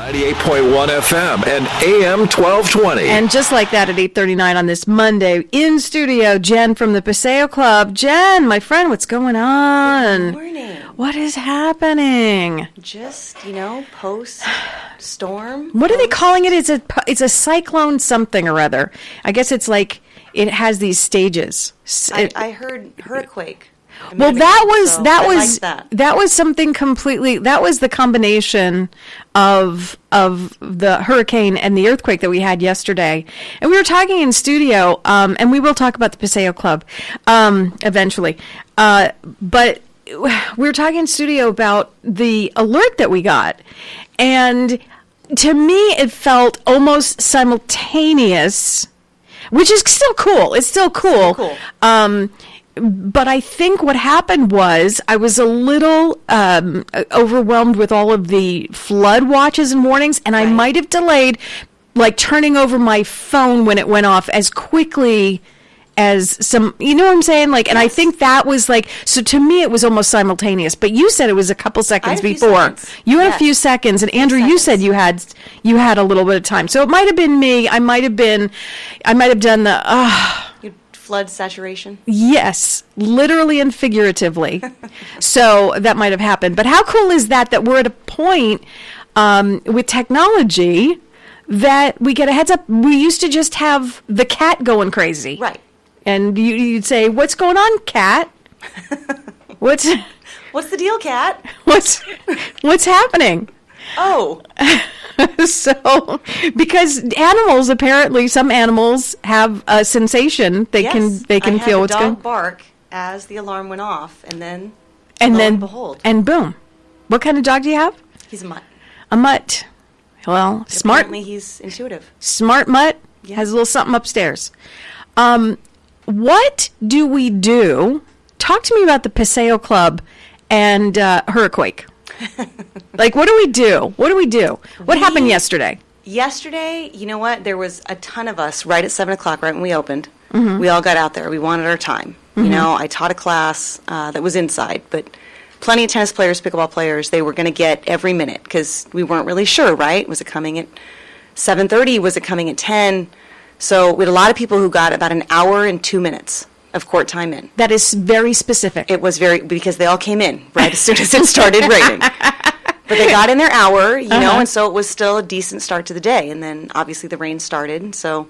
98.1 FM and AM 1220. And just like that at 8:39 on this Monday, in studio, Jen from the Paseo Club. Jen, my friend, what's going on? Good morning. What is happening? Just, post-storm. What are they calling it? It's a cyclone something or other. I guess it's like it has these stages. I heard hurricane. Well, that was something completely. That was the combination of the hurricane and the earthquake that we had yesterday. And we were talking in studio, and we will talk about the Paseo Club eventually. But we were talking in studio about the alert that we got, and to me, it felt almost simultaneous, which is still cool. It's still cool. But I think what happened was I was a little overwhelmed with all of the flood watches and warnings, and I might have delayed, like, turning over my phone when it went off as quickly as some, you know what I'm saying? Like, and I think that was like, so to me it was almost simultaneous, but you said it was a couple seconds before. You had a few seconds, and Andrew, you said you had a little bit of time. So it might have been me. I might have done the, flood saturation? Yes, literally and figuratively. So that might have happened. But how cool is that we're at a point with technology that we get a heads up? We used to just have the cat going crazy. Right. And you'd say, "What's going on, cat? What's the deal, cat? What's happening?" Oh. So, because animals, apparently, some animals have a sensation. They can feel what's going on. I had a dog bark as the alarm went off, and then behold. And boom. What kind of dog do you have? He's a mutt. A mutt. Well, smart. Apparently he's intuitive. Smart mutt. Yeah. Has a little something upstairs. What do we do? Talk to me about the Paseo Club and hurricane. Like, what do we do? What happened yesterday? Yesterday, you know what? There was a ton of us right at 7 o'clock, right when we opened. Mm-hmm. We all got out there. We wanted our time. Mm-hmm. I taught a class that was inside, but plenty of tennis players, pickleball players, they were going to get every minute because we weren't really sure, right? Was it coming at 7:30? Was it coming at 10? So we had a lot of people who got about an hour and 2 minutes of court time in. That is very specific. It was because they all came in right as soon as it started raining. But they got in their hour, and so it was still a decent start to the day. And then obviously the rain started, so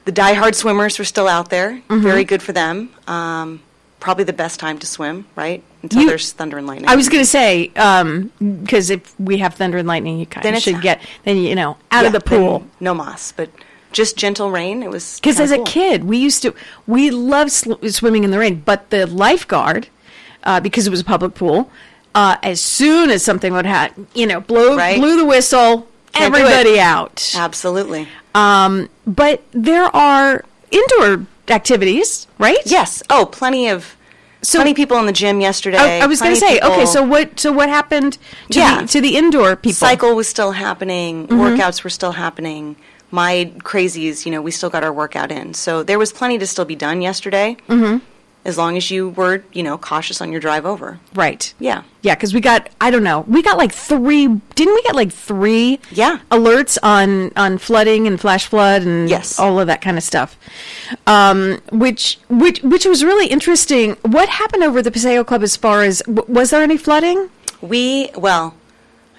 the diehard swimmers were still out there. Mm-hmm. Very good for them. Probably the best time to swim, right? Until there's thunder and lightning. I was going to say, because if we have thunder and lightning, you kind of should get, out of the pool. No moss, but just gentle rain. It was because as a kid, we loved swimming in the rain, but the lifeguard, because it was a public pool, as soon as something would happen, blew the whistle, everybody out. Absolutely. But there are indoor activities, right? Yes. Oh, plenty people in the gym yesterday. I was going to say, okay, so what happened to the indoor people? Cycle was still happening. Mm-hmm. Workouts were still happening. My crazies, we still got our workout in. So there was plenty to still be done yesterday, as long as you were, cautious on your drive over. Right. Yeah. Yeah, because we got like three, didn't we get like three alerts on flooding and flash flood and all of that kind of stuff, which was really interesting. What happened over at the Paseo Club as far as, was there any flooding?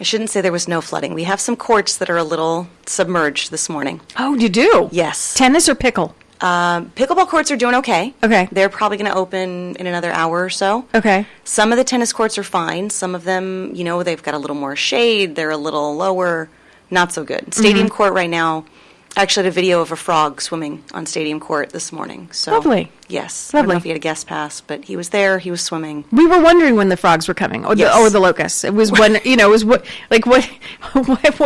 I shouldn't say there was no flooding. We have some courts that are a little submerged this morning. Oh, you do? Yes. Tennis or pickle? Pickleball courts are doing okay. Okay. They're probably going to open in another hour or so. Okay. Some of the tennis courts are fine. Some of them, they've got a little more shade. They're a little lower. Not so good. Stadium court right now, I actually had a video of a frog swimming on Stadium Court this morning. So, lovely. Yes. Lovely. I don't know if he had a guest pass, but he was there. He was swimming. We were wondering when the frogs were coming, or the locusts. It was when, it was what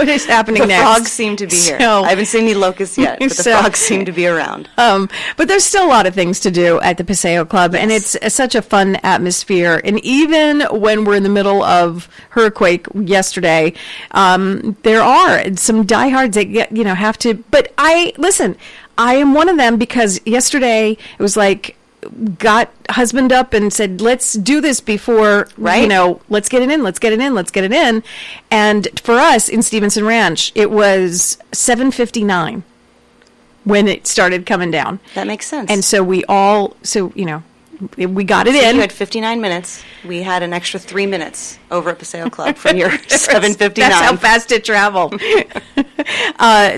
is happening next? The frogs seem to be here. I haven't seen any locusts yet, but the frogs seem to be around. But there's still a lot of things to do at the Paseo Club, and it's such a fun atmosphere. And even when we're in the middle of hurricane yesterday, there are some diehards that have to. But I am one of them, because yesterday it was like got husband up and said, let's do this before, Right. let's get it in. And for us in Stevenson Ranch, it was 7:59 when it started coming down. That makes sense. And so we got it So in. you had 59 minutes. We had an extra 3 minutes over at Paseo Club from your 7:59. That's how fast it traveled.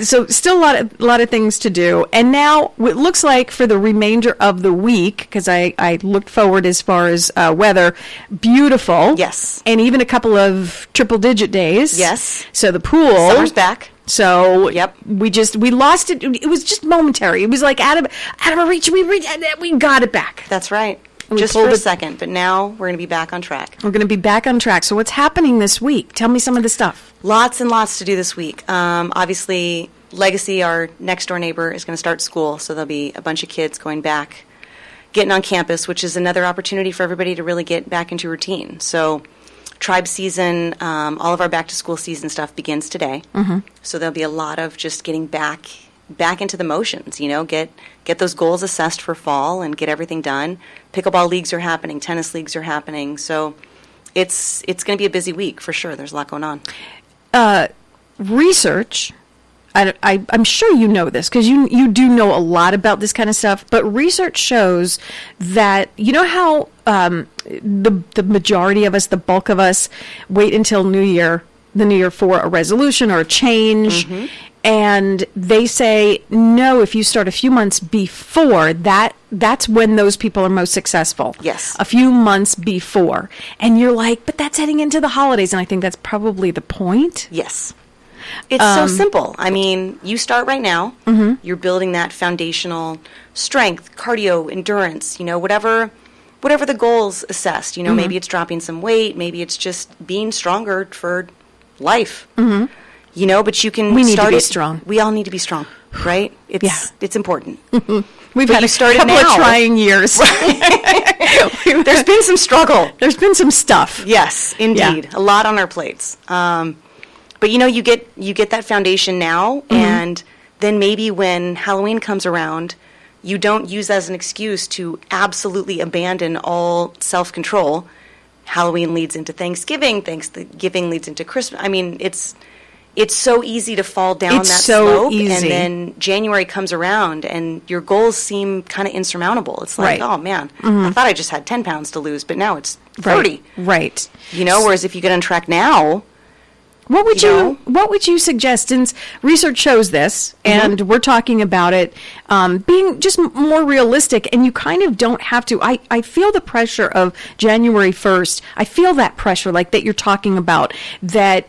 So still a lot of things to do. And now it looks like for the remainder of the week, because I looked forward as far as weather, beautiful. Yes. And even a couple of triple-digit days. Yes. So the pool. Summer's back. So Yep. we lost it. It was just momentary. It was like out of our reach. We got it back. That's right. We Just pulled for a it- second, but now we're going to be back on track. We're going to be back on track. So what's happening this week? Tell me some of the stuff. Lots and lots to do this week. Obviously, Legacy, our next door neighbor, is going to start school, so there'll be a bunch of kids going back, getting on campus, which is another opportunity for everybody to really get back into routine. So tribe season, all of our back to school season stuff begins today. Mm-hmm. So there'll be a lot of just getting back into the motions, get those goals assessed for fall and get everything done. Pickleball leagues are happening, tennis leagues are happening. So it's going to be a busy week for sure. There's a lot going on. Research, I'm sure you know this because you do know a lot about this kind of stuff, but research shows that, how the majority of us, the bulk of us, wait until the New Year for a resolution or a change. Mm-hmm. And they say, no, if you start a few months before, that's when those people are most successful. Yes. A few months before. And you're like, but that's heading into the holidays. And I think that's probably the point. Yes. It's so simple. I mean, you start right now. Mm-hmm. You're building that foundational strength, cardio, endurance, whatever the goals assessed. Mm-hmm. Maybe it's dropping some weight. Maybe it's just being stronger for life. Mm-hmm. But you can. We need start to be it. strong. We all need to be strong, right? It's important. We've But had you a started couple now. of trying years. There's been some struggle. There's been some stuff. Yes, indeed, Yeah. a lot on our plates. But you get that foundation now, Mm-hmm. and then maybe when Halloween comes around, you don't use that as an excuse to absolutely abandon all self-control. Halloween leads into Thanksgiving. Thanksgiving leads into Christmas. I mean, it's so easy to fall down It's that so slope, easy. and then January comes around, and your goals seem kind of insurmountable. It's like, Right. oh man, I thought I just had 10 pounds to lose, but now it's 30. Right. Whereas if you get on track now, What would You know? what would you suggest? Since research shows this, and we're talking about it being just more realistic, and you kind of don't have to. I feel the pressure of January 1st. I feel that pressure, like that you're talking about. That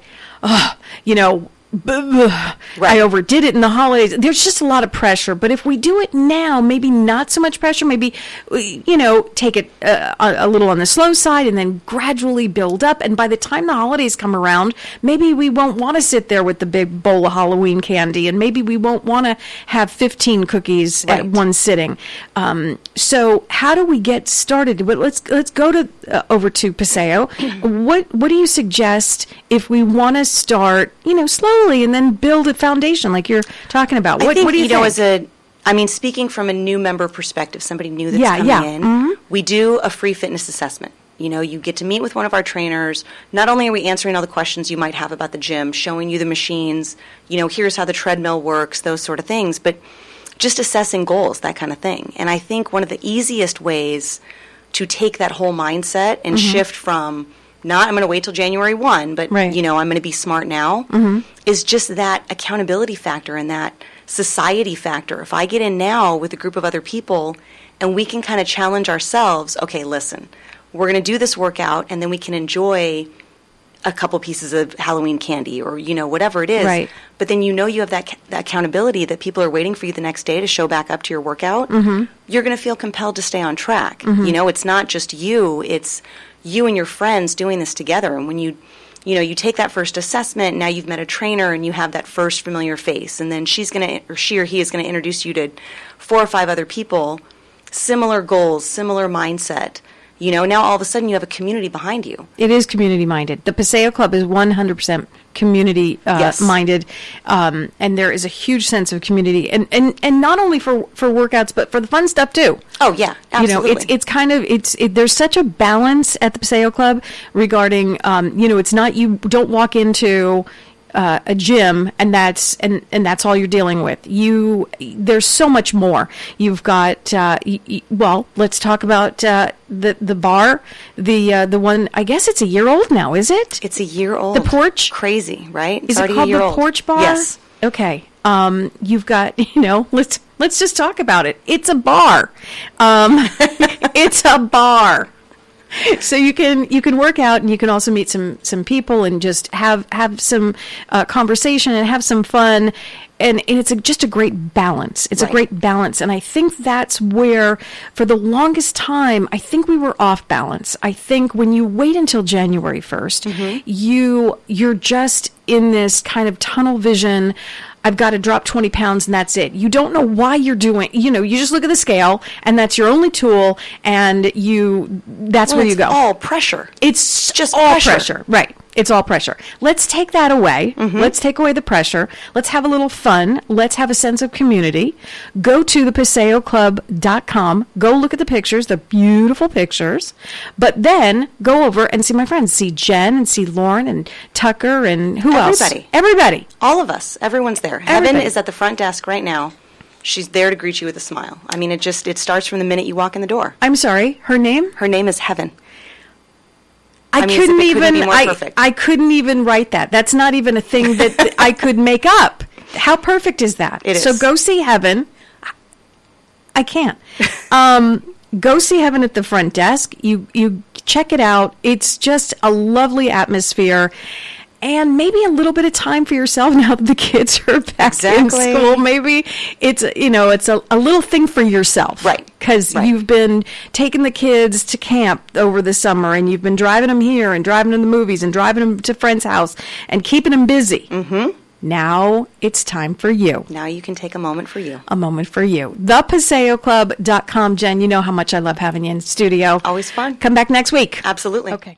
I overdid it in the holidays. There's just a lot of pressure. But if we do it now, maybe not so much pressure. Maybe, take it a little on the slow side and then gradually build up. And by the time the holidays come around, maybe we won't want to sit there with the big bowl of Halloween candy. And maybe we won't want to have 15 cookies Right. at one sitting. So how do we get started? Let's go to over to Paseo. What do you suggest if we want to start, slowly and then build a foundation like you're talking about? I think, what do you think? speaking from a new member perspective, somebody new that's coming in, Mm-hmm. we do a free fitness assessment. You get to meet with one of our trainers. Not only are we answering all the questions you might have about the gym, showing you the machines, here's how the treadmill works, those sort of things, but just assessing goals, that kind of thing. And I think one of the easiest ways to take that whole mindset and shift from not I'm going to wait till January 1, but, Right. I'm going to be smart now, is just that accountability factor and that society factor. If I get in now with a group of other people and we can kind of challenge ourselves, okay, listen, we're going to do this workout and then we can enjoy a couple pieces of Halloween candy or, whatever it is. Right. But then you have that accountability that people are waiting for you the next day to show back up to your workout. You're going to feel compelled to stay on track. It's not just you, it's you and your friends doing this together. And when you take that first assessment, now you've met a trainer and you have that first familiar face. And then she or he is going to introduce you to 4 or 5 other people, similar goals, similar mindset, Now all of a sudden you have a community behind you. It is community-minded. The Paseo Club is 100% community Yes. minded, and there is a huge sense of community, and not only for workouts, but for the fun stuff too. Oh yeah, absolutely. It's kind of there's such a balance at the Paseo Club regarding it's not, you don't walk into a gym and that's all you're dealing with. There's so much more. You've got well, let's talk about the bar, the one, I guess it's a year old now, is it? It's a year old. The porch? Crazy, right? It's Is it already called a year the old. Porch Bar? Yes. Okay. You've got, let's just talk about it. It's a bar. It's a bar. So you can work out, and you can also meet some people and just have some conversation and have some fun, and it's just a great balance. It's Right. a great balance, and I think that's where, for the longest time, I think we were off balance. I think when you wait until January 1st, you're just in this kind of tunnel vision. I've got to drop 20 pounds and that's it. You don't know why you're doing, you just look at the scale and that's your only tool, and that's where you go. It's all pressure. It's just all pressure. Right. It's all pressure. Let's take that away. Let's take away the pressure. Let's have a little fun. Let's have a sense of community. Go to thepaseoclub.com. Go look at the pictures, the beautiful pictures. But then go over and see my friends. See Jen and see Lauren and Tucker and who else? Everybody. All of us. Everyone's there. Heaven Everybody. is at the front desk right now. She's there to greet you with a smile. I mean, it starts from the minute you walk in the door. I'm sorry, her name? Her name is Heaven. I mean, couldn't it couldn't even be more perfect. I couldn't even write that. That's not even a thing that I could make up. How perfect is that? It is. So go see Heaven. I can't. Go see Heaven at the front desk. You check it out. It's just a lovely atmosphere. And maybe a little bit of time for yourself now that the kids are back in school. Maybe it's a little thing for yourself. Right. Because Right. you've been taking the kids to camp over the summer, and you've been driving them here and driving them to the movies and driving them to friends' house and keeping them busy. Mm-hmm. Now it's time for you. Now you can take a moment for you. A moment for you. ThePaseoClub.com. Jen, you know how much I love having you in studio. Always fun. Come back next week. Absolutely. Okay.